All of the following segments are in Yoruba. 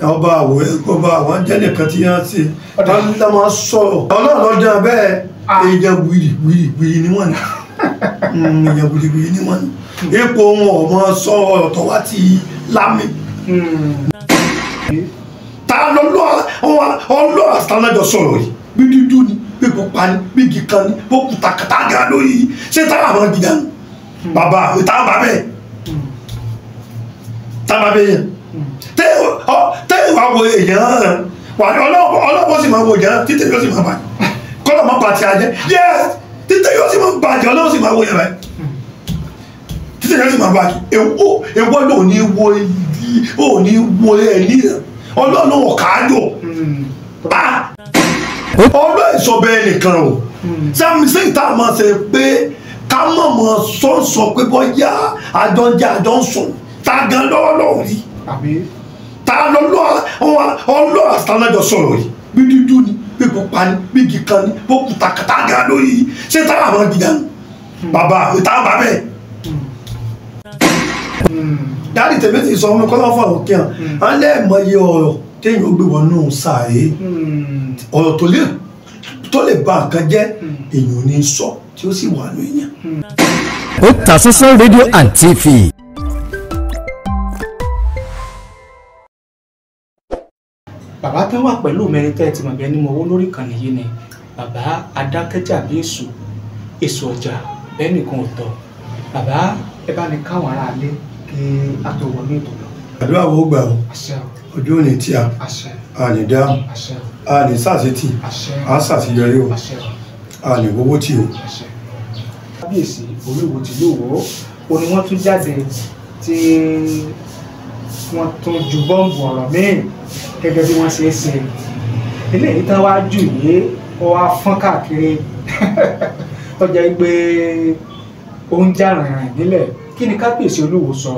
ọba àwọn jẹ́ nìkan tí wọ́n ṣe wọ́n máa sọ̀rọ̀ ọlọ́run lọ́jọ́ bẹ́ẹ̀ èèyàn gbìrì ni wọ́n ní èèyàn gbìrì ni wọ́n ní ipò wọn ọmọ sọ̀rọ̀ ọ̀tọ̀ wá ti lámì. ta ọlọ́ àtàlájọ sọ̀rọ̀ yìí bí dúdú ni bí pupa ni bí kíkan ni bó kùtà kàtàgà lórí yìí ṣé táwọn àwọn gidá ni bàbá àwọn táwọn bàbá ẹ̀ táwọn bàbá yẹn tẹ́yìn wá wo èèyàn wà ní ọlọ́pọ̀ sì máa wo èèyàn títẹ̀ yóò sì máa bàjẹ́ kọ́lọ̀ máa bàtì àjẹ́ yes títẹ̀ yóò sì máa bàjẹ́ ọlọ́pọ̀ sì máa wo èèyàn rẹ̀ títẹ̀ yóò sì máa bàjẹ́ ewọ́ ló ní wo ẹ̀ní rẹ̀ ọlọ́run ọ̀kájọ ọlọ́ ìsọ̀bẹ̀ nìkan o sẹ́mi sí ìta máa ṣe pé ká mọ̀ mọ̀ sọ́ọ̀sọ̀ pé bọ́yá àjọjẹ́ àjọ ń sùn tá a gan lọ́wọ́lọ́wọ́ rí ta ọlọ́ àtàlájọ sọ̀rọ̀ yìí bí dúdú ni bí pupa ni bí kíkan ni bó kùtà kàtàgà lórí yìí ṣé táwọn àwọn gidá ni bàbá àwọn táwọn bàbá ẹ̀. dáàdì tèmi ti sọ ọmọ kọ́lá fún àwọn kíhàn á lẹ́ẹ̀mọye ọ̀rọ̀ téèyàn ó gbé wọn nù sàárè ọ̀rọ̀ tó lè ba nǹkan jẹ́ èèyàn ò ní sọ tí ó sì wà nù èèyàn. Otasansan rédíò and TV. bàbá tó wà pẹ̀lú mẹ́rin tẹ́ ẹ ti mọ̀ bí ẹni mọ owó lórí ìkànnì yìí ni bàbá adákẹ́jà bí èso ọjà bẹ́ẹ̀ nìkan ò tọ́ bàbá ẹ bá ní káwọn ará ilé kí a tó wọlé ètò lọ. àdúrà wo gbà o ojú ò ní tí a ní dáhùn a ní sàṣetì a ṣàṣeyọrí o a ní owó tí o. kábíyèsí olúwo ti lówó o ni wọ́n tún jáde tí wọ́n tún ju bọ́ǹbù ọ̀rọ̀ míì gẹ́gẹ́ bí wọ́n ṣe é ṣe eléyìí tán wá jù yé ó wá fọ́n káàkiri tó jẹ́ pé ó ń jà rìnrìn nílẹ̀ kí ni kábíyèsí olúwo sọ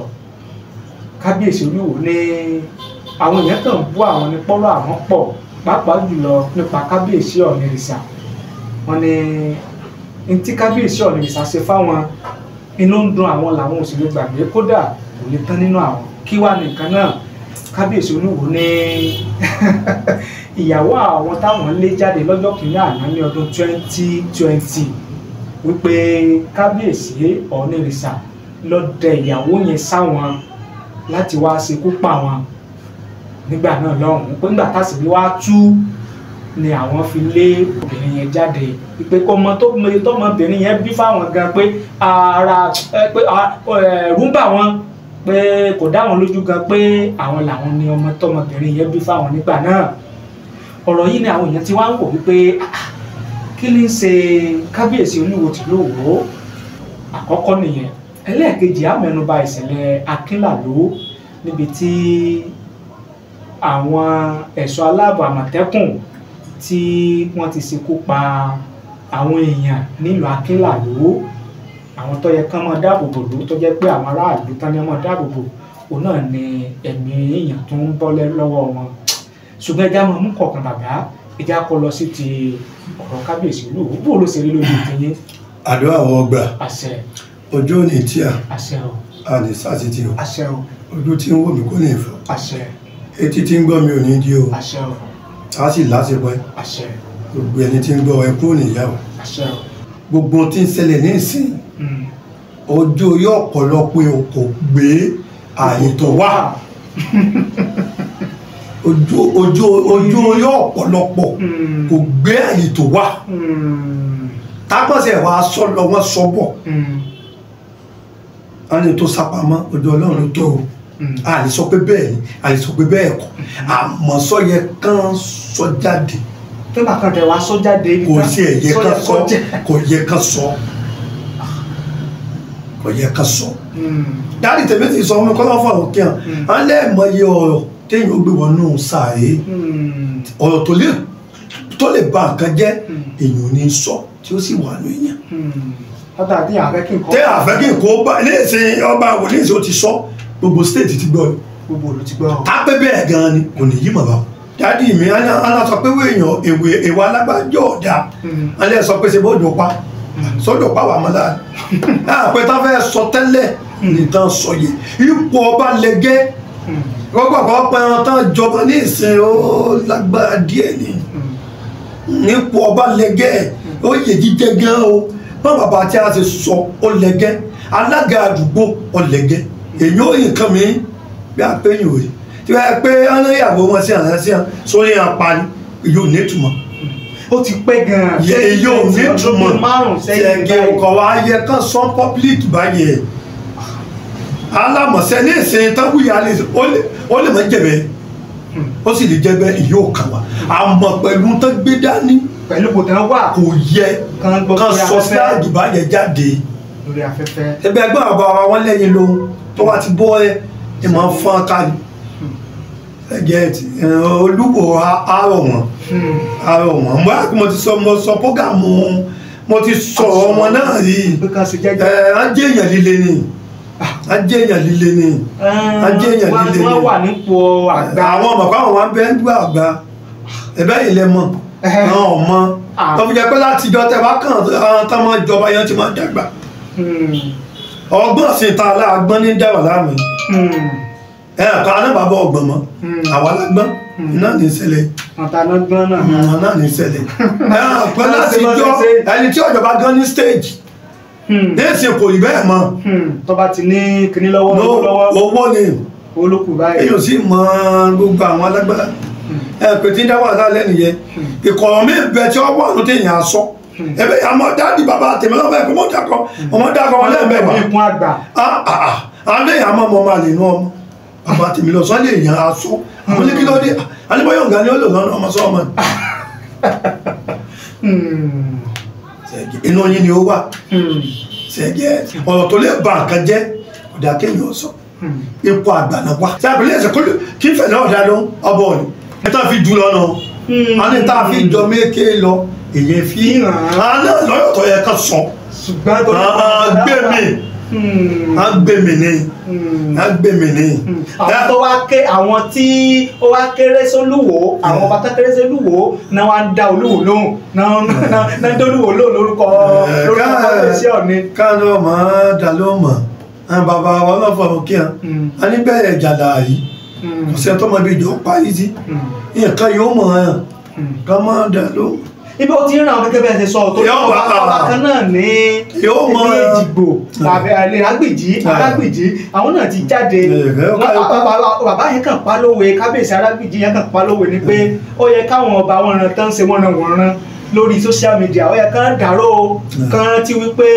kábíyèsí olúwo ní àwọn èèyàn kan bú àwọn ní pọ́lọ́ àwọn pọ̀ pàápàá jùlọ nípa kábíyèsí ọ̀nìrìsà wọn ní tí kábíyèsí ọ̀nìrìsà ṣe fáwọn inú ń dùn àwọn làwọn òṣèré gbàgbé kódà kò lè tán nínú àwọn kí wá nìkan náà kábíyèsí olúwo ní ìyàwó àwọn táwọn lé jáde lọ́jọ́ kìíní àná ní ọdún 2020 wípé kábíyèsí ọ̀nìrìsà ló dẹ ìyàwó yẹn sáwọn láti wá ṣekú pa wọn nígbà náà lọ́hùn-ún pé nígbà tásìrí wá tú ni àwọn fi lé obìnrin yẹn jáde wípé kó mọ tọmọbìnrin yẹn bí fáwọn gan pé ara pé ẹ̀rù ń bà wọ́n pé kò dá wọn lójú gan pé àwọn làwọn ni ọmọ tọmọbìnrin yẹn bí fáwọn nígbà náà ọ̀rọ̀ yìí ni àwọn èèyàn ti wá ń wò wípé kí ni ń ṣe kábíyèsí olúwo ti lówó àkọ́kọ́ nìyẹn ẹlẹ́ẹ̀kejì á mẹ́nubà ìṣẹ̀lẹ̀ akínlàló níbi tí àwọn ẹ̀ṣọ́ aláàbò àmọ̀tẹ́kùn tí wọ́n ti ṣekú pa àwọn èèyàn nílùú akínlàló àwọn tó yẹ kán máa dáàbòbò ló tó jẹ́ pé àwọn aráàlú tán ní máa dáàbòbò òun náà ni ẹ̀mí èèyàn tó ń bọ́ lọ́wọ́ wọn ṣùgbọ́n ẹja máa mú kọ̀ọ̀kan bàbá ẹja kọ lọ sí ti ọ̀rọ̀ kábíyèsí olúwo bó ló ṣe rí lójú ìtìyín. àdúrà àwọn ọgbà àṣẹ ojú ò ní tí àṣẹ o a ní sàṣetì o àṣẹ o ojú tí ń wò mí kò ní ìfọ àṣẹ etí tí ń gbọ́ mi ò ní di o àṣẹ o a sì lásìkò ẹ àṣẹ gbogbo ẹni tí ń gbọ́ ẹ kúrò níyàwó àṣẹ o gbogbo tí ń ṣẹlẹ̀ ní ìsìn ojú orí ọ̀pọ̀lọpọ̀ kò gbé ààyè tó wà ojú orí ọ̀pọ̀lọpọ̀ kò gbé ààyè tó wà tápọ̀sẹ̀ wa sọ lọ wọ́n sọ bọ̀ wọ́n ní tó sápamọ́ ojú ọlọ́run tó o a lè sọ pé bẹ́ẹ̀ ni a lè sọ pé bẹ́ẹ̀ kọ́ àmọ́ sọ yẹ kán sọ jáde tó bá kan tẹ wá sọ jáde kò sí ẹ̀yẹ kan sọ kò yẹ kan sọ kò yẹ kan sọ. dáàdì tèmi ti sọ ọmọ kọ́lá fún àwọn kíhàn á lẹ́ẹ̀mọye ọ̀rọ̀ téèyàn ó gbé wọn nù sàárè ọ̀rọ̀ tó lè ba nǹkan jẹ́ èèyàn ò ní sọ tí ó sì wà nù èèyàn. tẹ́ àfẹ́ kí n kó bá ilé ìsìn ọba wòlíì tí ó ti sọ gbogbo stéètì ti gbọ́ gbogbo ló ti gbọ́ á pé bẹ́ẹ̀ gan-an ni kò ní yí mọ̀ bá dáàdì mi á sọ pé èèyàn èèwọ̀ alágbájọ́ ọ̀dà á lẹ́ sọ pé ṣe bó dùn pa sọ́dọ̀ pa wà mọ́ dáadáa àpẹta fẹ́ sọ tẹ́lẹ̀ nìkan sọ yẹ ipò ọba lẹ́gẹ́ gbogbo àpapọ̀ ẹran tán jọba ní ìsìn ó lágbára díẹ̀ ni nípò ọba lẹ́gẹ́ ó yẹ jíjẹ gan o bá bàbá tí a ti sọ ó lẹ́gẹ́ alága àdúgbò ó lẹ́gẹ́ èyí ó yìn kan mi bí a pé yìí ò rí tí wọ́n yẹ pé aláyàwó wọn sí àná sí sórí apani èyí ò ní ìtumọ̀ ó ti pẹ́ gan-an èyí ò ní ìtumọ̀ ṣẹ̀gẹ̀ ọkọ̀ wa yẹ kán sọ public báyẹn alámọ̀sẹ́ ní ìsìn tábùyà ó lè má jẹ̀bẹ̀ ó sì lè jẹ́bẹ̀ èyí ò kà wá àmọ́ pẹ̀lú tó gbé dání pẹ̀lú kò tán wà kò yẹ kan sọ síláàgì báyẹn jáde lórí afẹ́fẹ́ ẹgbẹ́ ẹgbẹ́ àbá wọn lẹ́yìn lóhun tó wá ti bọ́ ẹ máa ń fọ́n ká ní ẹgẹ́ olúwo àárọ̀ wọn mo ti sọ prógámù mo ti sọ ọmọ náà rí ajéèyàn líle ni ajéèyàn líle ni ajéèyàn líle ni wọ́n wà nípò àgbà àwọn ọmọ káwọn wá ń bẹ́ ń dúró àgbà ẹ̀bẹ́ yìí lẹ mọ̀ àwọn ọmọ tó fi jẹ́ pé láti ìjọ tẹ bá kàn án tán máa jọba yẹn ti máa dàgbà ọgbọ́n sì ta aláàgbọ́n ní dáwà láàmì ẹ̀ẹ̀kan anábàbọ̀ ọgbọ̀n mọ́ àwọn alágbọ́n náà ní ìṣẹ̀lẹ̀ náà ní ìṣẹ̀lẹ̀ ẹ̀ẹ̀kan láti ìjọ ẹni tí ọ̀jọ̀ba gan ní stage ní èsì kò rí bẹ́ẹ̀ mọ́ tó bá ti ní kíní lọ́wọ́ owó ni olókùn báyìí èyí ò sì mọ gbogbo àwọn alágbára ẹ̀ẹ̀pẹ̀ tí ń dáwà lálẹ́ nìyẹn ìkọ̀rọ̀ mi bẹ tí wọ́n wà ní téèyàn aṣọ ẹbẹ àmọ́ dáàdì bàbá tèmi lọ́wọ́ ẹ̀kọ́ mọ́ dákọ̀ wọn lẹ́ẹ̀mẹ́wàá àlẹ́ àmọ́ ọmọ máa lè nú ọmọ bàbá tèmi lọ sọ́lé èèyàn aṣọ àwọn ní kí ló dé alẹ́bọ̀yọ̀ ọ̀gá ni ó lò lọ́nà ọmọ sọ ọmọ inú yín ni ó wà ṣẹ̀gẹ́ ọ̀rọ̀ tó lè ba nǹkan jẹ́ ọ̀dà kéèyàn sọ ipò àgbàna wá tí àpẹẹrẹ ẹsẹ̀ kí n fẹ̀lẹ́ ọ̀dà ló ọbọ̀ ni ẹ tá fi jù lọ́nà wọn ní tá a fi jọ méke lọ èyí fi hàn án lọ́yọ̀ tó yẹ ká sọ agbèmí ni àwọn tó wá ké àwọn tí ó wá kéré sólúwo àwọn ọba tó kéré sólúwo náà wá ń dá olúwo lóhùn náà dá olúwo lóhùn lórúkọ kábíyèsí Ọ̀ọ̀ni. káàlọ́ máa dà ló mọ̀ àwọn bàbá wa náà fọwọ́ kí hàn á ní bẹ́ẹ̀ jàdà yìí ọ̀sẹ̀ tó máa bí ìjọ parí sí nǹkan yóò mọ̀ ẹ́ ká máa dà lóhùn. ibi ó ti ń ràn án gẹ́gẹ́ bẹ́ẹ̀ ṣe sọ tó ọba kan náà ní Èjìgbò Arágbìjí àwọn náà ti jáde bàbá yẹn kàn pa lówe kábíyèsí Arágbìjí yẹn kàn pa lówe ni pé ó yẹ káwọn ọba wọn ran tán ṣe wọ́n ran lórí social media ó yẹ kán dàró kán rántí wípé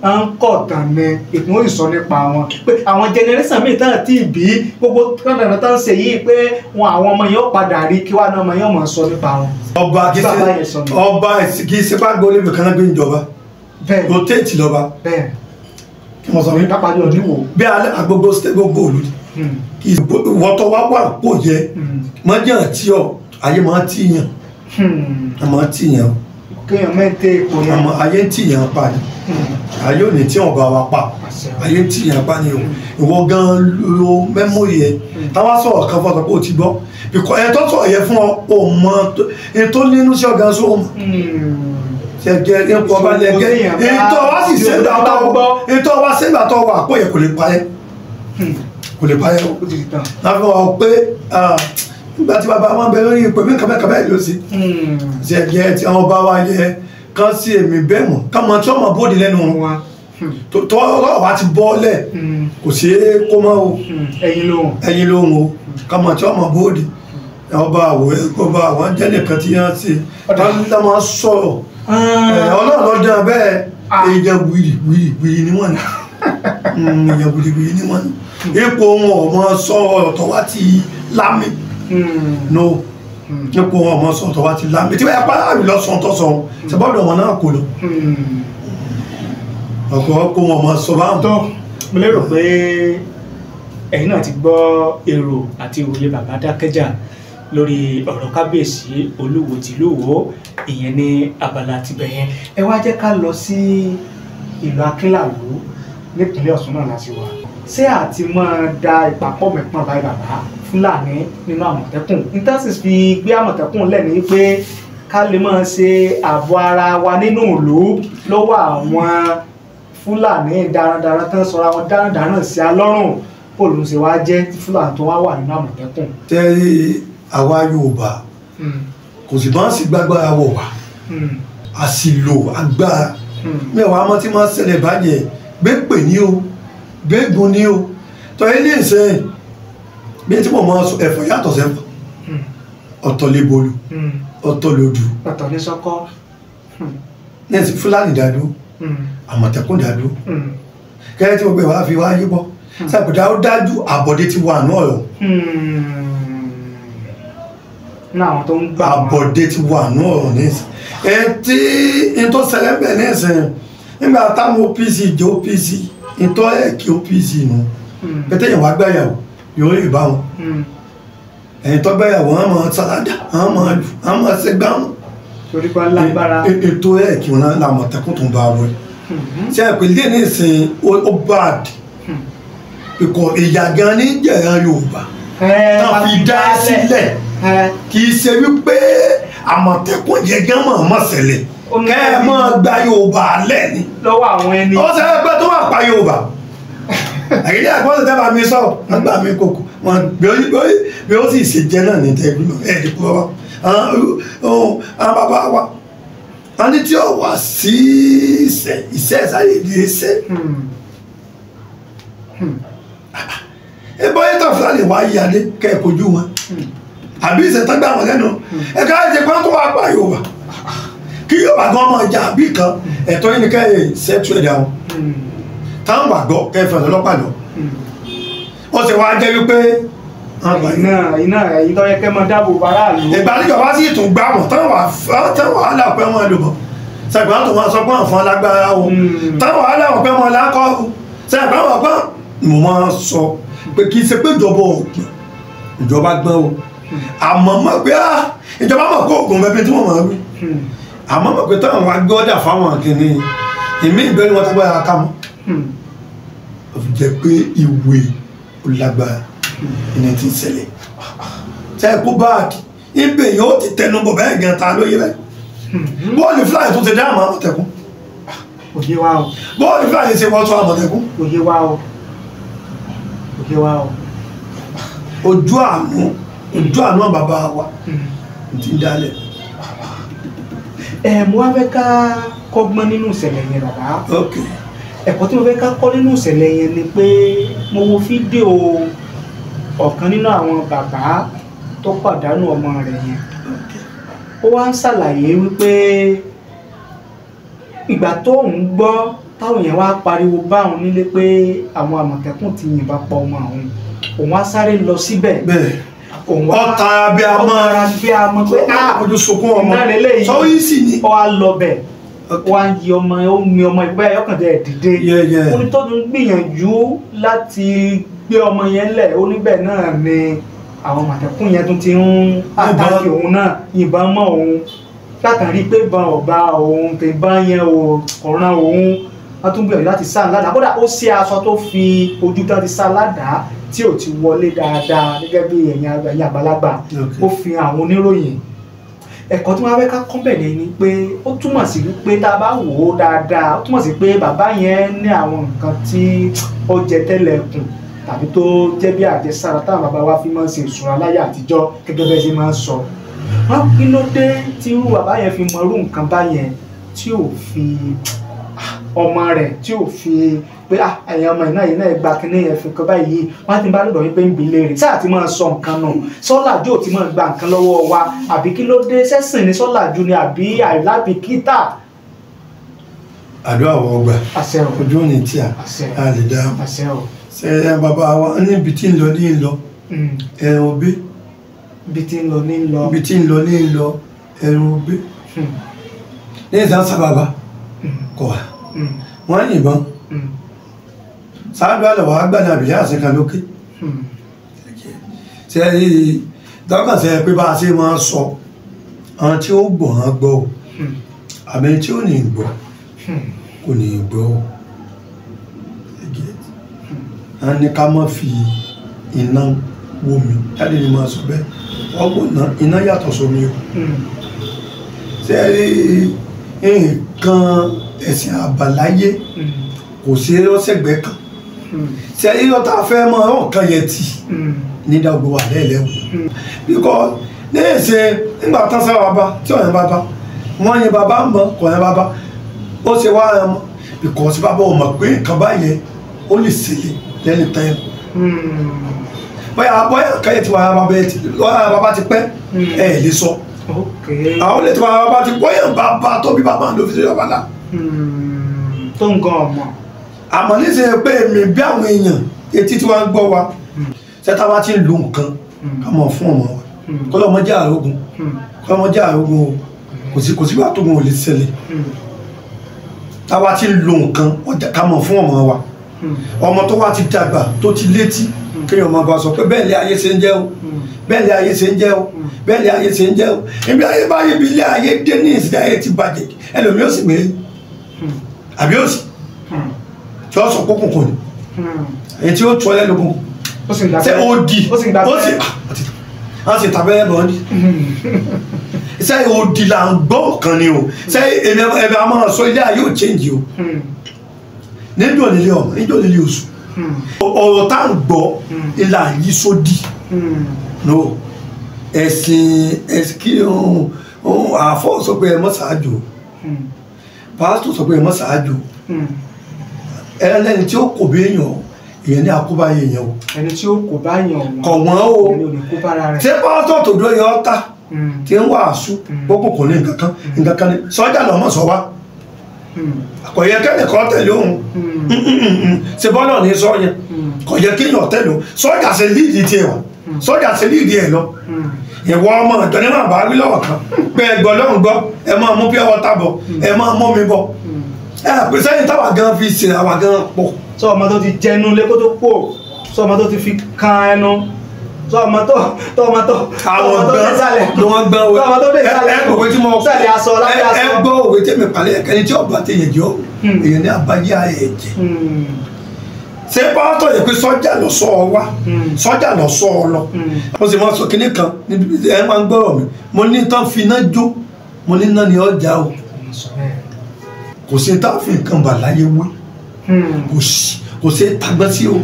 à ń kọ̀ tàn ní ìpín òyìnbó nípa wọn pé àwọn generation míì tán tí bí gbogbo kọ́ńtà tán ṣe yìí pé wọn àwọn ọmọ yẹn ó padà rí kí wàá náà ọmọ yẹn ó mọ̀ sọ nípa wọn. ọba kì í ṣe bá gbọ́ olóògbé kan náà gbé ìjọba rotate lọ́ba kí wọ́n sọ fún mi pápá ní ọdún wo bí agbogbo gbogbo òlu ìwọ́tọ̀ wá wà pò yẹ mọ́jà tí ọ ayé máa tí yàn àmọ́ tí yàn kéèyàn mẹ́tẹ́ ipò yẹn àmọ́ ayé tí yàn pa ni ayé ò ní tí wọn bá wa pa ayé tí yàn pa ni o ìwọ gan lo mẹ́mórì ẹ táwa sọ̀rọ̀ kan fọ́tọ̀ pé o ti gbọ́ ẹ̀ tó sọ̀rọ̀ yẹ fún ọ mọ ètò nínú sí ọ̀gá sóhùn ṣẹ̀gẹ̀ ipò ọba lẹ́gẹ́ ètò ọba sì ṣẹ́gbà tó wà pé kò lè parẹ́ kò lè parẹ́ o láfi wọ́n pé nígbà tí bàbá wọn bẹ lórí ipò mí kàbẹ́kàbẹ́ ìlú sí ṣẹ̀gẹ̀ tí àwọn bá wa yẹ kán sí èmi bẹ́ẹ̀ mọ̀ ká mọ tí wọ́n mọ̀ bóde lẹ́nu wọn tó ọ̀rọ̀ wa ti bọ́ lẹ̀ kò sí kó mọ́ o ẹ̀yin lóhùn o ká mọ tí wọ́n mọ̀ bóde ọba àwọ̀ ọba àwọn jẹ́ nìkan tí wọ́n ṣe tá máa sọ̀rọ̀ ọlọ́run lọ́dún bẹ́ẹ̀ èèyàn wìrì ni wọ́n ní èèyàn wìrì ni wọ́n ní ipò wọn ọmọ sọ̀rọ̀ tó wá ti lámì no ipò wọn ọmọ sọ̀rọ̀ tó wá ti lámì tí wọ́n yà pa àmì lọ́sàn tó sọ ṣàbọ̀dọ̀ wọn náà kò lọ ọkọ̀ kó wọn ọmọ sọ báwọn. tó mo lérò pé ẹ̀yin náà ti gbọ́ èrò àti òye bàbá Dákẹ́jà lórí ọ̀rọ̀ kábíyèsí Olúwo tìlú Ìwó ìyẹn ní abala tibẹ̀ yẹn ẹ wá jẹ́ ká lọ sí ìlú Akínlàwó nípínlẹ̀ Ọ̀ṣun náà láti wà ṣé àti máa da ìpapọ̀ mẹ́pọ̀n báyìí bàbá Fúlàní nínú Àmọ̀tẹ́kùn intansis fi gbé Àmọ̀tẹ́kùn lẹ̀ ní pé ká lè máa ṣe ààbò ara wa nínú ìlú lọ́wọ́ àwọn Fúlàní darandaran tán sọra wọn darandaran sí alọ́rùn bóòlù ṣe wá jẹ́ tí Fúlàní tó wá wà nínú Àmọ̀tẹ́kùn. tẹ́rí àwa Yorùbá kò sì máa ń sì gbàgbára wọ̀ wá a sì lò agbára mẹ́wàá mọ́ tí máa ń ṣẹlẹ̀ báyẹn gbẹ́pẹ̀ ní o gbẹ́gun ní o tọ́ ilé ìsẹ́yìn bí tí mo máa sọ ẹ̀fọ́ yàtọ̀ sẹ́fọ́ ọ̀tọ̀ lè bolú ọ̀tọ̀ lòdù ọ̀tọ̀ ní sọ́kọ́ ní ẹ̀sìn Fúlàní dàdú Àmọ̀tẹ́kùn dàdú kẹ́rẹ́ tí mo gbé wá fi wá yí bọ́ sàpèdà ó dájú àbọ̀dé ti wà náà lọ náà tó ń gbà àbọ̀dé ti wà náà lọ nísìn tí n tó ṣẹlẹ̀ bẹ̀ nísìn nígbà táwọn OPC jẹ́ OPC n tó ẹ̀kí OPC nù pété yẹn wá gbẹ̀yàwó yóò rí bá wọn ẹ̀yìn tó gbẹ̀yàwó wọn máa sàládà wọn máa lù wọn máa ṣẹgbà wọn torí pé lágbára ètò ẹ̀kí wọn l'Àmọ̀tẹ́kùn tó ń bá wọn ṣe àpèlé nísìn ó bad ìkọ̀ ìyà gan ní jẹ̀rán Yorùbá tán fi dá sílẹ̀ kì í ṣe wípé Àmọ̀tẹ́kùn yẹn gan mọ̀ mọ̀ ṣẹlẹ̀ kẹ́ ẹ mọ̀ gba Yorùbá lẹ̀ ni lọ́wọ́ àwọn ẹni ó ṣẹlẹ̀ pé tó wà pa Yorùbá àyílẹ̀ àgbọ̀n tẹ́ bá mi sọ wọ́n gbà mí kòkò wọn bí ó sì ṣe jẹ́ náà ní tẹ́gbí lọ ẹ̀ẹ́dì kúrọ́ wa àwọn bàbá wa wọ́n ní tí ó wà sí iṣẹ́ ìsáyé di iṣẹ́ ẹbọ yẹn tó Fúlàní wá yí adé kẹ́ ẹ̀ kojú wọn àbí ìṣẹ̀tàn gbà wọn lẹ́nu ẹ̀ka ẹ̀jẹ̀ kan tó wà pa Yorùbá kí Yorùbá gan ọmọ ìjà àbí kan ẹ̀tọ́ yín ni kẹ́ ẹ̀ ṣẹ́tù ẹ̀dá wọn táwọn wà gbọ́ kẹ́ ẹ̀ fẹ̀ lọ́pàá lọ ó sì wá jẹ́ wípé iná ẹ̀yìn tó yẹ kẹ́ mọ dáàbò bàrà lò ìgbàlejò wá sí ìtún gbà wọ́n táwọn wàhálà pẹ́ wọn lò bọ̀ sẹ́gbọ́n tó wọn sọ pé àwọn alágbára o táwọn wàhálà wọn pẹ́ wọn lákọ́ o sẹ́gbọ́n wọn pẹ́ mo máa sọ pé kì í ṣe pé ìjọba ògbìn ìjọba gbọ́n o àmọ́ mọ̀ pé ìjọba mọ̀ kó oògùn bẹ́ẹ̀ tí wọ́n máa wí àmọ́ mọ̀ pé táwọn wá gbé ọ̀dà fáwọn akínní ìmí ìbẹ́ni wọn tágbára ká mọ́ ó fi jẹ́ pé ìwé ó lágbára ní ti ṣẹlẹ̀ tẹ́ kó báàkì ibẹ̀ yóò ti tẹnu bọ̀ bẹ́ẹ̀ gan ta lóye bẹ́ẹ̀ bọ́ọ̀lù Fúlàní tó ti dá àmọ́ Àmọ̀tẹ́kùn òye wa o bọ́ọ̀lù Fúlàní ṣe wọ́n tún Àmọ̀tẹ́kùn òye wa o òye wa o ojú àánú bàbá wa ti ń dálẹ̀. mo wá fẹ́ ká kọ́gbọ́n nínú ìṣẹ̀lẹ̀ yẹn bàbá Okay. ẹ̀kọ́ tí mo fẹ́ ká kọ́ nínú ìṣẹ̀lẹ̀ yẹn ni pé mo wo fídíò ọ̀kan nínú àwọn bàbá tó pàdánù ọmọ rẹ̀ yẹn ó wá ń ṣàlàyé wípé ìgbà tó ń gbọ́ táwọn yẹn wá pariwo báwọn nílé pé àwọn Àmọ̀tẹ́kùn ti yìnbọn pa ọmọ òun á sáré lọ síbẹ̀ òun wá ọ̀tá bí a mọ̀ pé ojú sunkún ọmọ sọ yìí sì ni ó wá lọ bẹ̀ wá ń yí ọmọ ó mi ọmọ ìgbẹ́ ayọ́kàndẹ́ dìde ó ní tó ń gbìyànjú láti gbé ọmọ yẹn lẹ̀ ó níbẹ̀ náà ni àwọn Àmọ̀tẹ́kùn yẹn tún ti ń àtàkì òun náà yìnbọn mọ́ òun látàrí pé ìbọn ọ̀bá òun tè bá yẹn ọ̀ràn òun wọ́n tún gbìyànjú láti sá ládàá kódà ó ṣe aṣọ tó fi ojú tán ti sá ládàá tí ò ti wọlé dáadáa gẹ́gẹ́ bí ẹ̀yin àgbàlagbà ó fi àwọn oníròyìn ẹ̀kọ́ tí wọ́n fẹ́ ká kọ́ bẹ̀rẹ̀ ni pé ó túmọ̀ sí wípé tá a bá wò ó dáadáa ó túmọ̀ sí pé bàbá yẹn ní àwọn nǹkan tí ó jẹ tẹ́lẹ̀ kùn tàbí tó jẹ́ bí àjẹsára táwọn bàbá wa fi máa ń ṣe ìṣúra láyé àtijọ́ gẹ́gẹ́ bẹ́ẹ̀ ṣe máa ń sọ wọ́n kí ló dé tí irú bàbá yẹn fi mọ irú nǹkan báyẹn tí ò fi ọmọ rẹ̀ tí ò fi pé ẹ̀yin ọmọ iná yìí náà gba kínní yẹn fi kan báyìí wọ́n ti bá lọ́dọ̀ wípé ń bi léèrè sáà ti máa sọ nǹkan nù sọ́làjú ò ti máa gba nǹkan lọ́wọ́ wa àbí kí ló dé sẹ́sìn ní sọ́làjú ni àbí àìlábìkítà. àdó àwọn ọgbà ojú òní tí a lè dá ṣe bàbá wa níbi tí ń lọ ní ìlọ ẹ̀rùn òbí ibi tí ń lọ ní lọ ibi tí ń lọ ní lọ ẹ̀rùn òbí ní ìsánsá bàbá kọ̀ wọ́n yìnbọn sáájú àlọ́ wàá gbàdá àbíyá àṣekà lókè ṣe dọ́kàn ṣe pé bá a ṣe máa sọ àwọn tí ó gbọ́ wọn gbọ́ o àmì tí ó ní gbọ́ kò ní gbọ́ o a ní ká má fi iná wómi jáde ní máa sọ bẹ́ẹ̀ ọgbọ̀n iná yàtọ̀ sómi o ṣe nǹkan ẹ̀sìn àbáláyé kò sí ọ́sẹ̀gbẹ́ kan ṣe yíyọ tá a fẹ́ mọ ọ̀kan yẹn tì ní dàgbò wà lẹ́ẹ̀lẹ́wò because ní èsè nígbà tán sára bàbá tí ọ̀yàn bàbá wọ́n yẹn bàbá mọ̀ kọ̀yàn bàbá ó ṣe wá ẹ̀ mọ́ because bàbá ò mọ̀ pé nǹkan báyẹn ó lè ṣẹlẹ̀ lẹ́nu tán bóyá káyẹ̀ tí bàbá ti pẹ́ ẹ̀ lè sọ àwọn lè tí bàbá ti bóyá bàbá tó bí bàbá ló fi ṣe bàbá náà tó ń gan ọmọ àmọ́ ní ṣe pé èmi bí àwọn èèyàn etí tí wọ́n gbọ́ wa ṣẹ́ta bá ti ń lo nǹkan ká mọ̀ fún ọmọ wa kọ́lọ́mọ jẹ́ àrógún kọ́lọ́mọ jẹ́ àrógún o kò sí wà tó gun ò lè ṣẹlẹ̀ tá bá ti ń lo nǹkan ká mọ̀ fún ọmọ wa ọmọ tó wá ti dàgbà tó ti létí kéèyàn máa bá sọ pé bẹ́ẹ̀ lé ayé ṣe ń jẹ́ o bẹ́ẹ̀ lé ayé ṣe ń jẹ́ o bẹ́ẹ̀ lé ayé ṣe ń jẹ́ o ibi ayé báyé bí ilé ayé dé ní ìsìn ayé ti bàjẹ́ ẹlòmíràn sì mẹ́rin àbí òsì tí ó sọ kókùn kò ní èyí tí ó tọ́ ẹlẹ́lógún ṣe ó di ó sì tàbẹ́ ẹ̀bọ̀n ní ṣe ó di là ń gbọ́ kan ni o ṣe ẹ̀bẹ̀ a máa sọ ilé ayé ò change o níjọ́ nílé ọmọ níjọ́ nílé oṣù ọ̀rọ̀ tá à ń gbọ́ ilà yìí sódì no ẹ̀sìn kí àfọ́ sọ pé ẹ mọ́ ṣáájú pásítọ̀ sọ pé ẹ mọ́ ṣáájú ẹlẹ́ni tí ó kò bí èèyàn ní àkóbá èèyàn o ẹni tí ó kò bá yàn kọ̀ wọ́n o ṣé pásítọ̀ tó dúró yọ ọ́ta tí ń wàásù gbogbo kò ní nǹkan kan ní sọ́jà lọ́mọ sọ wá kò yẹ kẹ́nìkan tẹ̀lé òun ṣe bọ́lọ̀ ní sọ yẹn kò yẹ kéèyàn tẹ̀lé òun sọ́jà ṣe líìdì tiẹ̀ wá sọ́jà ṣe líìdì ẹ̀ lọ ìwọ ọmọ ìjọ ní màá bá rí lọ́wọ́ kan pé ẹgbọ́ lọ́hùn gbọ́ ẹ máa mú pure water bọ̀ ẹ máa mú mi bọ̀ ẹ pè sẹ́yìn táwa gan fi ṣe àwa gan pọ̀. sọ ọmọ tó ti jẹnu lẹ́kọ́ tó pọ̀ sọ ọmọ tó ti fi kan ẹnu sọ ọmọ tó àwọn gbọ́n ló wọ́n gbọ́n òwe ẹ gbọ́ tí mo sẹ́lẹ̀ aṣọ lábẹ́ aṣọ ẹ gbọ́ òwe tí mi pàlẹ́ ẹni tí ọba ti yẹn jọ èèyàn ní abájá ẹ̀jẹ̀ ṣé pásítọ̀ yẹ pé sọ́jà lọ sọ ọ wá sọ́jà lọ sọ ọ lọ mo sì máa sọ kinní kan ẹ máa ń gbọ́rọ̀ mi mo ní tán fi iná jó mo ní náà ní ọjà o kò sí tá a fi nǹkan bà láyé wé kò sí tagbọ́n sí o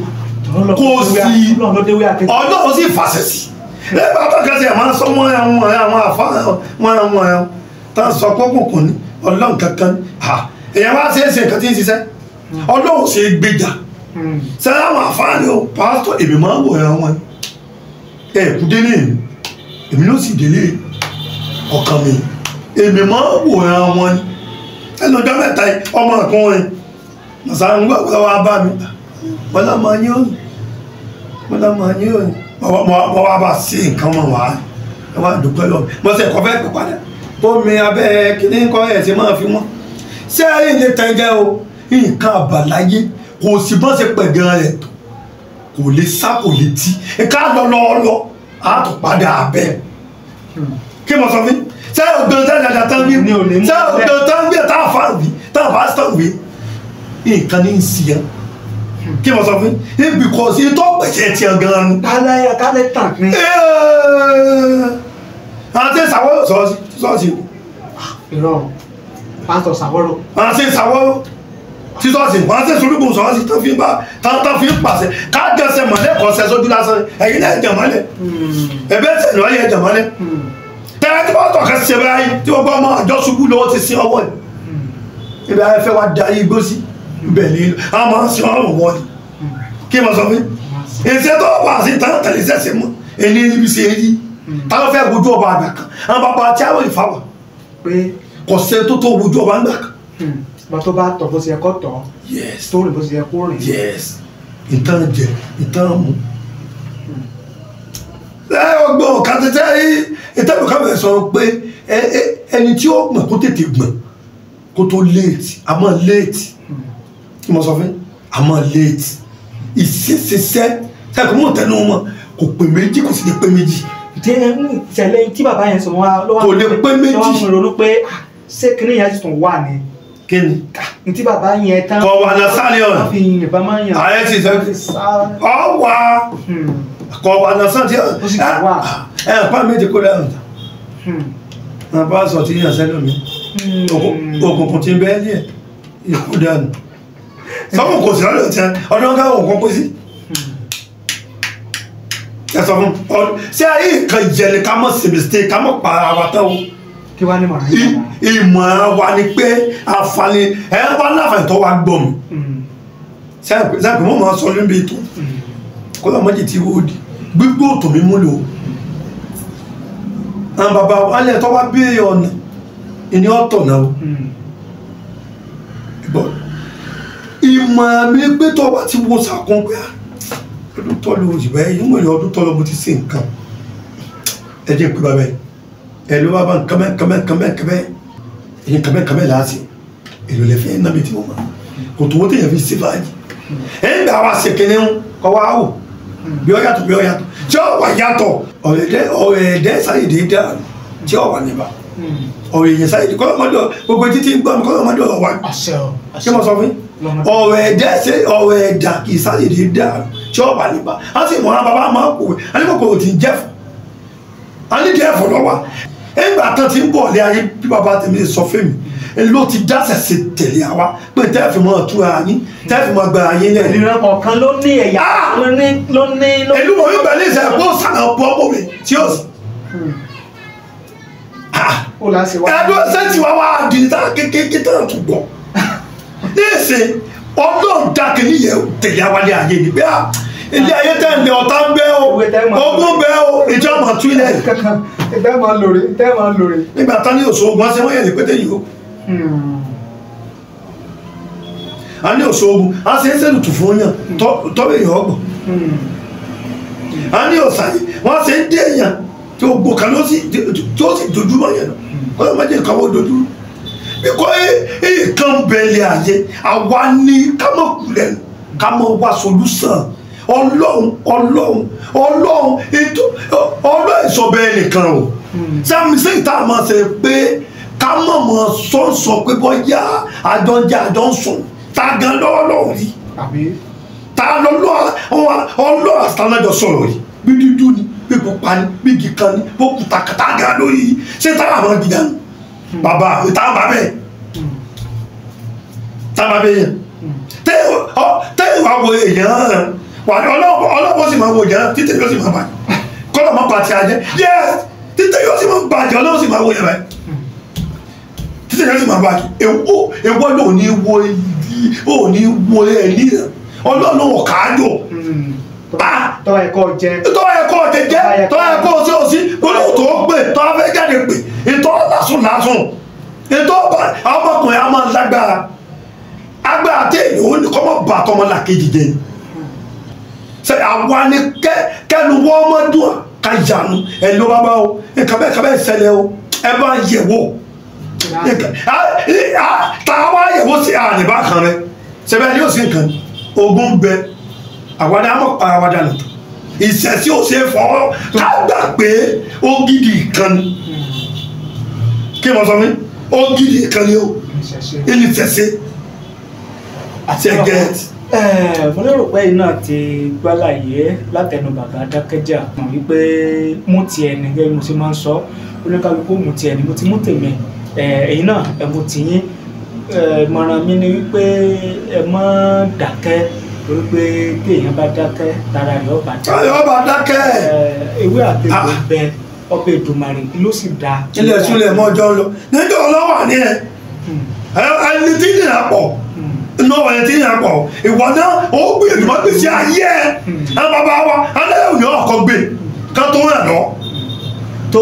kò sí ọlọ́run sì fàṣẹ sí lẹ́gbàá tó kẹsì ẹ̀ máa ń sọ mọ́ àwọn àfa wọn ẹ̀ tá a sọ pọ́kùnkùn ní ọlọ́run kankan èèyàn wá ṣe é ṣe nǹkan tí ń ṣiṣẹ́ ọlọ́run ṣe é gbéjà sẹ́yìn àwọn àfáàní o pásítọ̀ èmi máa ń wò ẹ̀ wọn kú délé èmi ló sì délé ọkàn mi èmi máa ń wò ẹ̀ wọn ẹnu ọjọ́ mẹ́ta ọmọ ọkùnrin màsà ń gbọ́ wá bá mi wọ́n lọ́ máa yín òní mo wá bá sí nǹkan mọ̀ wá ẹ wá dùpẹ́ lọ mo sì kọ́ fẹ́ pè padà omi abẹ́ kíní kọ́ ẹ̀ sí máa fi wọ́n ṣé ẹ̀yìn lè tẹ́jẹ́ o nǹkan àbàláyé kò sí bọ́n ṣe pẹ̀ gan rẹ̀ tó kò lè sá kò lè tí ká lọ á tó padà abẹ́ kí mo sọ fún ṣé ògbọ́n tẹ́ dàda tán bí ṣé ògbọ́n tán bí tá a fa wí tá a bá sọ wí nǹkan ní ìsìn kí mo sọ fún ibi kò sí tó pèsè tiẹ̀ gan-an. kálẹ̀ tàn ní. àti ìsàwọ́rọ̀ sọ́ọ̀sì. irọ́ pásítọ̀ sàwọ́rọ̀. àti ìsàwọ́rọ̀ sísọ́ọ̀sì wọ́n á sì sorúkùn sọ́ọ̀sì tán fi ń pàṣẹ ká gẹ̀ẹ́sẹ̀ mọ́lẹ̀ kọ́sẹ̀ sójú lásán ẹ̀yin náà ẹ̀jẹ̀ mọ́lẹ̀ ẹ̀bẹ̀ tẹ̀ lọ́ọ́ yẹ ẹ̀jẹ̀ mọ́lẹ̀ tẹ́lẹ̀ tí wọ́n tọ̀ kẹ́ ṣe báyìí tí wọ́n gbọ́ ọmọ àjọ ṣubú lọ́wọ́ ti sin ọwọ́ ẹ̀ ibi ayé fẹ́ wá darí igbó sí ibẹ̀ ní àwọn máa ń sin ọrùn wọ́n ni kí n máa sọ fún ìṣe tó wà sí tán tẹ̀lé sẹ́sẹ̀ mọ́ ẹni níbi ṣe rí táwọn fẹ́ gbójú ọba àgbà kan àwọn bàbá tí àwọn ìfàwà pé kò sẹ́ tó gbójú ọba àgbà kan. bá tó bá tọ̀ bó ṣe yẹ kó tọ̀ tó rìn bó ṣe yẹ kó rìn. ìtàn jẹ ìtàn mu. ẹ ọgbọ́n kàtẹ́tẹ́ ìtẹ́bù kábẹ̀ sọ pé ẹni tí ó gbọ̀n kó tètè gbọ̀n kó tó léètì àmọ́ léètì kí mo sọ fún àmọ́ léètì ìṣẹ́ṣẹ́ṣẹ́ ṣẹ́kọ̀ mọ̀ tẹnu wọn kò pè méjì kò sì lè pè méjì. ìṣẹ̀lẹ̀ tí bàbá yẹn sọ wọn ló wà kò lè pè méjì ló wà fún ronú pé ṣé kíní yẹn tún wà ní. kíni. ní tí bàbá yẹn tán. kọ̀ wà lọ sáré ọ̀nà fi yìnbọn máa ń yàn. ààrẹ ti sọ ọ wà kọ̀ wà lọ sáré ọ̀nà. ó sì kọ̀ wà. pa méjì kó lẹ́rùn ta. wọn bá sọ tí yàn sẹ́nu mi òkùnkùn ti bẹ́ẹ̀ ní ẹ̀ ikú dànù sọ́kùn kò sí lọ́dọ̀ tí ọdún ká òun kan pé sí ẹ sọ fún ọ ṣé ayé nǹkan ìjẹ̀lẹ̀ ká mọ̀ sí mistake ká mọ̀ pa ara tán o kí wá ní màá rí ìmọ̀ wa ni pé àǹfààní ẹ wá láǹfààní tó wá gbọ́ mi sẹ́ẹ̀pì mọ́ máa sọ níbi ètò kó lọ́ mọ́jì tí ó di gbígbó òtò mi mú lò àwọn bàbá alẹ́ tó wá bí ọ̀nà ìní ọ̀tọ̀ náà ìmọ̀ mi pé tó wá ti wo sàkún pé ọdún tó lọ òjìbá ẹ̀yìn mọ̀ ní ọdún tó lọ mo ti sí nǹkan ẹ jẹ́ pé bàbá ẹ̀ ló bá bá kàmẹ́ èyí kàmẹ́ láti èlò lẹ́fẹ́ náà bí tí mo mọ̀ kò tó wọ́n tẹ̀yẹ̀ fi sí fàájì ẹ̀ ń gbà wá sí kíní kọ́ wá wò bí ọ yàtọ̀ tí ọ wà yàtọ̀ ọ̀rẹ́dẹ́ sáyẹ̀dẹ́ dáa tí ọ wà níbà ọ̀rẹ́yẹ sáyẹ̀dẹ́ kọ́lọ́mọdọ̀ gbogbo títí gbọ́ mi kọ́lọ́mọdọ̀ ọ̀wá kí mo sọ fún ọ̀rẹ́dà kì í sáyẹ̀dẹ́ dáa tí ọ wà níbà á sì mọ̀ ọ́n bàbá máa kò wẹ̀ á ní kòkòrò tí ń jẹ́fọ̀ á ní jẹ́fọ̀ lọ́wọ́ ẹgbà tán ti ń bọ̀ lé ayé bí bàbá tèmi sọ fún mi ló ti dáṣẹ̀ sí tẹ̀lé àwa pé tẹ́ẹ̀fì mọ́ túra yín tẹ́ẹ̀fì mọ́ gba ayé lẹ́yìn. ìran kọ̀ọ̀kan ló ní ẹ̀yà ló ní. ìlú mọ̀ wípé ní ìṣẹ̀ kó sànà bọ́ bọ̀ mi tí ó sì. ẹ̀dùn ẹsẹ̀ tí wàá wá di ta kékeré tán tún gbọ́. ní ìsìn ọdún dákìlì yẹ tẹ̀lé àwálé ayé ni bí ilé ayé tẹ̀ ní ọ̀tá ń bẹ́ o ogún bẹ́ o ìjọ mọ̀ tún ilẹ̀. tẹ́ máa lórí. nígbà tán ní òṣò ogun ọ̀sẹ̀ wọ́n yẹ̀ ní pété yìí o. a ní òṣò ogun a ṣe é sẹ́nu tù fún yàn tọ́wé èèyàn ọgbọ̀n. a ní òṣàyè wọ́n ṣe ń dé èèyàn tí ó gbò kan tí ó sì dojú mọ́ yẹn lọ kọ́lọ́ mọ́jẹ́ nǹkan wọ́n dojú. bíkọ́ nǹkan bẹ̀lẹ̀ ayé àwa ní ká mọ̀ kulẹ̀ ká mọ̀ wá solúsàn ọlọ́run ìsọ̀bẹ̀ nìkan o sáàmì sí ìta àmọ́ ṣe pé ká mọ̀mọ́ sọ́nsọ pé bọ́yá àjọ ń sùn tá a gan lọ́wọ́lọ́wọ́ rí tá a ọlọ́ àtàlájọ sọ̀rọ̀ rí bí dúdú ni bí pupa ni bí kíkan ni bó kùtà kàtà gan lórí yìí ṣé táwọn àwọn gidi àná bàbá ìta bàbá ẹ̀ tá bàbá yẹn tẹ́ ìwà wo èèyàn wà ní ọlọ́pọ̀ sì máa wo ìjẹ́ títẹ̀ yóò sì máa bàjẹ́ kọ́lọ̀ máa pàtí ajẹ́ yes títẹ̀ yóò sì máa bàjẹ́ ọlọ́pọ̀ sì máa wo ìyẹn báyìí títẹ̀ yóò sì máa bàjẹ́ ewọ́ ló ní wo ẹ̀lí rẹ̀ ọlọ́run ọ̀kájò tọ́ ẹ̀kọ́ jẹ́ tọ́ ẹ̀kọ́ sí òsí gbọ́dọ̀ tó pè tọ́ fẹ́ jáde pè ìtọ́ lásùn ìtọ́ ọmọkùnrin a máa lágbára agbára tẹ́ ìlú ó ní kọ́mọ̀ bàtọ́ ọmọ làkejì jẹ́ sẹ àwa ni kẹnu wọ́n mọ́ dùn ká yanu ẹ ló bá bá o nǹkan bẹ́ẹ̀ ṣẹlẹ̀ o ẹ bá yẹ̀ wò tá a bá yẹ̀ wò sí àníbá kan rẹ sẹbẹ́ ni yóò sí nǹkan ogun bẹ àwàdà àmọ́ pa àwàdà lọ ìṣẹ̀sí ò ṣe fọwọ́ ká gbà pé ó gidi kan ni kí n mọ̀ sọ mi ó gidi kan ni o ìṣẹ̀sí àti ẹ̀gẹ́tì. Mo lérò pé iná ti gbálàyé látẹnu bàbá Dákẹ́jà mọ̀ wípé mú tiẹ̀ ní gẹ́gẹ́ mo ṣe máa ń sọ oníkálukú mú tiẹ̀ ní mo ti mú tèmi ẹ̀yin náà ẹ̀ mú tiyín ìmọ̀ràn mi ni wípé ẹ má dákẹ́ torí pé bí èèyàn bá dákẹ́ tara rẹ̀ ọba dákẹ́ ewé àtẹ̀wé bẹ ọbẹ̀ Èdùmàrè ló sì dá. ilé ìsúlẹ̀ mọ́jọ́ lọ níjọ́ ọlọ́wà ni ẹni tí ní àpọ̀ inú ọ̀rọ̀ yẹn ti yàn pọ̀ ìwọ náà ó gbìyànjú má gbèsè ayé ẹ bàbá wa alẹ́ òní ọkọ̀ gbé ká tó rìn lọ. tó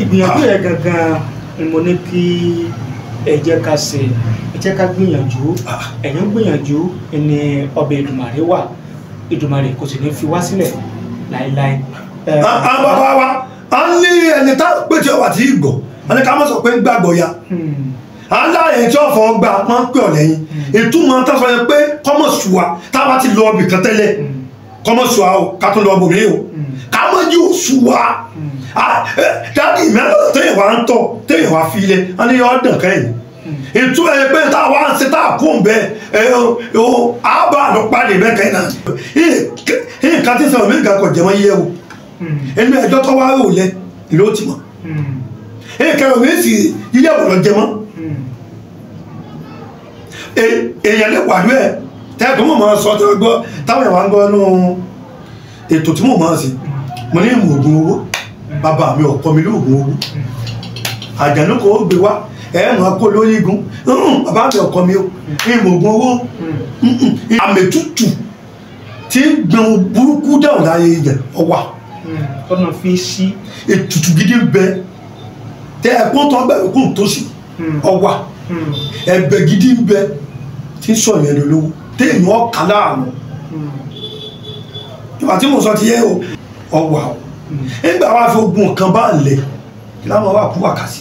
ìgbìyànjú yẹn gangan ni mo ní kí ẹ jẹ́ ká ṣe ẹ jẹ́ ká gbìyànjú ẹ̀yin gbìyànjú ni ọbẹ̀ Èdùmàrè wà Èdùmàrè kò sì ní fi wá sílẹ̀ láéláé. àwọn bàbá wa a ní ẹni tá pété ọwà tí ì gbọ́ ẹni ká má sọ pé ń gbàgbọ́ ya aláyẹ̀ tí ọ̀fọ̀ gba máa ń pè ọ̀ lẹ́yìn ìtumọ̀ tó sọ yẹn pé kọ́mọ̀ sùwà táwa ti lọ ọbì kan tẹ́lẹ̀ kọ́mọ̀ sùwà o ká tó lọ ọbò mi o ká mọ̀ yí o sùwà dáàdì mẹ́rin téèyàn wá ń tọ̀ téèyàn wá fi ilẹ̀ á ní yọ ọ̀dàn kẹ́yìn ìtumọ̀ yẹn pé táwa ń ṣe táà kún bẹ́ẹ̀ àbá àlọ́pàdé bẹ́ẹ̀ kẹ́yìn náà nǹkan tí sọ̀rọ̀ mi nǹkan kọ̀ jẹ́mọ́ yẹ o ẹnu ẹjọ́ tó wá rò lẹ ló ti mọ̀ nǹkan mi sì yíyẹ̀wò lọ jẹ́mọ́ èèyàn lè wà lóẹ̀ tẹ́ẹ̀kọ́ mọ̀ máa sọ tẹ́wọ́ gbọ́ táwọn ìwà ń gbọ́ nú ètò tí mo máa ṣe mo ní ìmọ̀ ògùn owó bàbá mi ọ̀kọ́ mi lóògùn owó àjànú kò ó gbé wá ẹ̀ẹ́mọ̀ kó lórí igun bàbá mi ọ̀kọ́ mi ó ìmọ̀ ògùn owó àmẹ̀tútù tí ń gbẹ̀hùn burúkú dáhùn láyé yẹn ọwà tọ́nà fi sí ètùtù gidi ń bẹ tẹ́ ẹ̀kọ́ tó ń bẹ̀rù kún tó sì ọwà ẹ̀bẹ̀ gidi ń bẹ tí ń sọ̀rọ̀ ẹ̀rọ lówó téèyàn ọ̀kà láàmú ìwà tí mo sọ ti yẹ ọwà o nígbà wàá fi ogun kan bá ń lẹ̀ kí láwọn wà kú wákàtí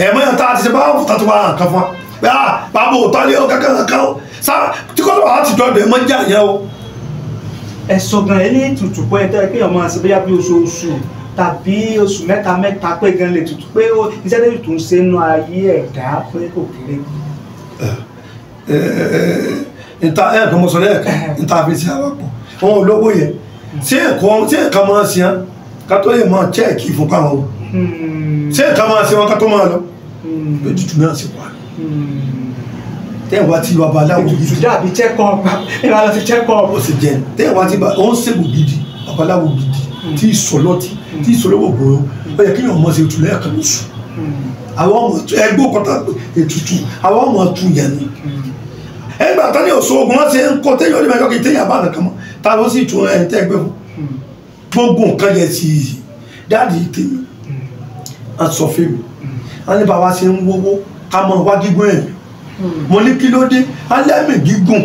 ẹ̀mọ́ yẹn tá a ti ṣe bá wọn fòtá tó wà nǹkan fún wa bàbá òótọ́ lé ọ kankan sá tí kò lọ́wọ́ láti dọ́dọ̀ ẹ̀mọ́ jà yẹn o. ẹ̀sọ́ gan ẹ̀ ní tutù pé ẹ̀tọ́ ẹ̀kẹ́ ọmọ àti bóyá bí oṣooṣù tàbí oṣù mẹ́ta pé gan lè tutù pé iṣẹ́ tó tún ṣe nú ayé ẹ̀dá pé kò kéré. níta ẹ̀ẹ̀kan mọ̀ sọ lẹ́ẹ̀kan níta fi ṣe àwapọ̀ wọn ò lówó yẹn tí ẹ̀ka máa ṣe án ká tó lè máa chẹ́ẹ̀kì ìfúnpá wọn o tí ẹ̀ka máa ṣe wọn ká tó máa lọ pé tutù náà ṣe wà tẹ́wàá tí babaláwo gidi tutù dàbí check-up ìlànà ti check-up ó sì jẹ tẹ́wàá tí ó ń ṣègùn gidi babaláwo gidi tí ìsọlọ́tì tí ìsọlọ́wọ́ gbòòrò ó yẹ kí èèyàn mọ̀ sí ètùlẹ̀ ẹ̀kan lóṣù àwọn ọmọ ẹgbẹ́ òkúta ètùtù àwọn ọmọ tu yẹn ni ẹgbẹ́ àtàlẹ́ òṣogbo wọn ṣe ń kọ́ téèyàn ó lè mẹ́jọ́ kí téèyàn bá nìkan mọ́ ta ló sì tún ẹ̀ tẹ́gbẹ́ fún gbogbo nǹkan yẹn sí i dáàdì tèmi à ń sọ fèmí wọn ní bàbá ṣe ń wówó ká mọ wá gígùn ẹ̀mí mo ní kí ló dé alẹ́mì gígùn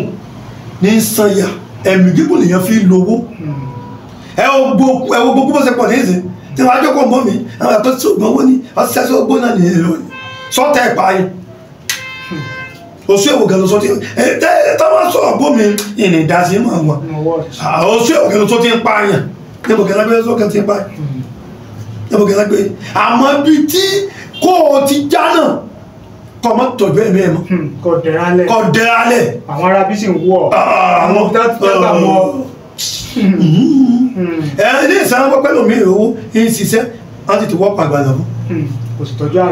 ní sanya ẹ̀mí gígùn lèèyàn fi lówó ẹ wo gbogbo bó ṣe pọ̀ ní ìsìn tí wọ́n á jókòó mọ́ mi àwọn àtọ́ tí ògbọ́n wọ́n ní wọ́n ṣiṣẹ́ sí ogbó náà nìyẹn lónìí sọ́tẹ̀ ẹ̀pá yẹn oṣù èwò gẹ̀lú sọ́tẹ̀ táwọn sọ̀rọ̀ bó mi ìrìn ìdásí máa wà oṣù èwò gẹ̀lú sọ́tẹ̀ ń pààyàn níbo gẹ̀lá gbé sọ́kẹ̀ tí ń pààyàn níbo gẹ̀lá gbé àmọ́ bí tí kò ti já náà kọ́ mọ́ tọ́jú ẹ̀mí ẹ̀ mọ́ kọ́ dẹ̀rálẹ̀ àwọn arábí sì ń wọ̀ àwọn tẹ́tà mọ́ ilé ìsàn pẹ́lú mi owó ń ṣiṣẹ́ wọ́n ti ti wọ́ pàgbà lọ́wọ́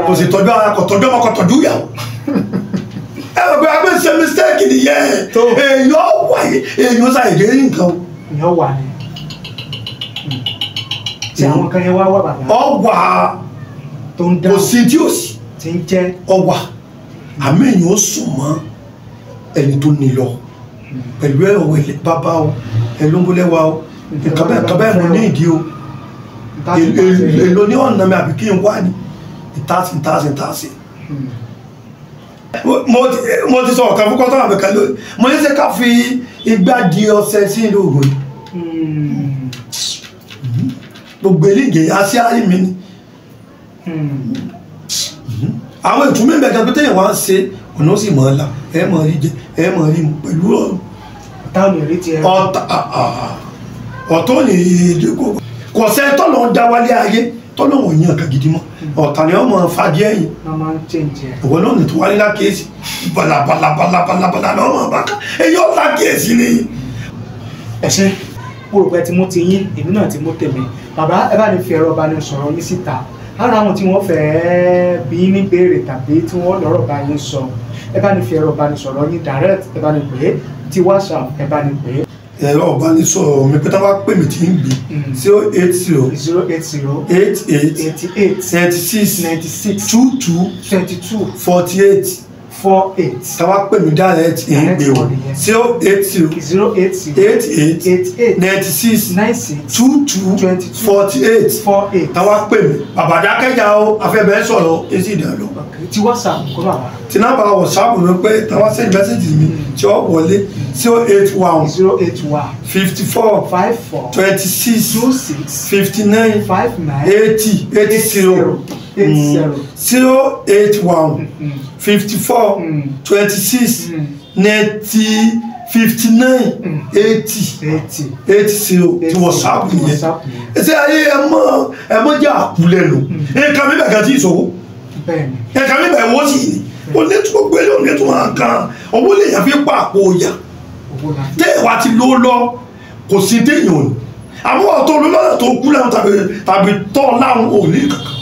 kò sì tọ́jú ara kò tọ́jú ọmọ kò tọ́jú ìyàwó ẹgbẹ́ agbẹ́ ṣe mistake nìyẹn èèyàn wà èèyàn ṣàìdé nǹkan èèyàn wà ní tí àwọn kan yẹn wá wà bàbá ọwà tó ń dá kò sí tí ó sì ti ń jẹ́ ọwà àmì èèyàn ó sùn mọ́ ẹni tó ní lọ pẹ̀lú ẹ̀rọ bàbá o ẹ̀lóngólẹ́wà o nǹkan bẹ́ẹ̀ mo ní ìdí o èlò ní ọ̀nà mi àbí kí n wá ní ìtàsí mo ti sọ ọ̀kan fún kọ́tọ́ àbẹ̀kẹ́ lónìí mo ní sẹ́ ká fi igbá di ọṣẹ sí ìlú ògùn gbogbo eléyìí àṣẹ àrí mi ni àwọn ìtumí bẹ̀rẹ̀ pé téèyàn wá ń ṣe ọ̀nà ó sì mọ̀ ọ́lá ẹ mọ̀ rí jẹ ẹ mọ̀ rí mu pẹ̀lú ọ̀tọ̀ ní ìdíkò kò sẹ́ tọ́lọ̀ ń dá wálé ayé tọ́lọ̀ wọ̀n yàn kà gidi mọ́ ọ̀tà ni wọ́n mọ̀ fàdí ẹ̀yìn ìwọ náà ní tó wálé lákèésì balabalabalabalabala ni wọ́n mọ̀ bá ká èyí ọ̀ lákèésì ni. ẹ ṣé mo rò pé tí mo ti yín èmi náà ti mú tèmi bàbá ẹ bá ní fi ẹ̀rọ ìbánisọ̀rọ̀ yín síta ara àwọn tí wọ́n fẹ́ bí ní béèrè tàbí tí wọ́n lọ́rọ̀ bá yín sọ ẹ bá ní fi ẹ̀rọ ìbánisọ̀rọ̀ yín direct ẹ bá ní pè é ti WhatsApp ẹ bá ní pè é. ẹ̀rọ ìbánisọ̀rọ̀ mi pé tá a bá pè mí tí ń gbé 080 22 48 tá a bá pè mí direct ń gbé o 080 96 22 48 tá a bá pè mí àbàdákẹ́jà o afẹ́bẹ̀ẹ́ sọ̀rọ̀ èsì ìdánlọ́ ti WhatsApp kó bá wà. tí náà bá WhatsApp mi pé tá a bá send message mi tí ó wọlé 081 54 26 59 80 081 54 26 90 59 80 tí WhatsApp nìyẹn ẹsẹ ayé ẹmọ jẹ àkúlẹ̀ lò nǹkan mi bẹ̀ kan tí ì sọ̀wọ́ nǹkan mi bẹ̀ wọ́n sì ní o ní tó gbé lé o ní tó máa kan owó lè yàn fi pa àpò ọ̀yà téèwà ti ló lọ kò sí téèyàn ò ní àwọn ọ̀tọ̀ olólọ́dà tó kú lẹ́nu tàbí tọ́ láwọn ò ní kankan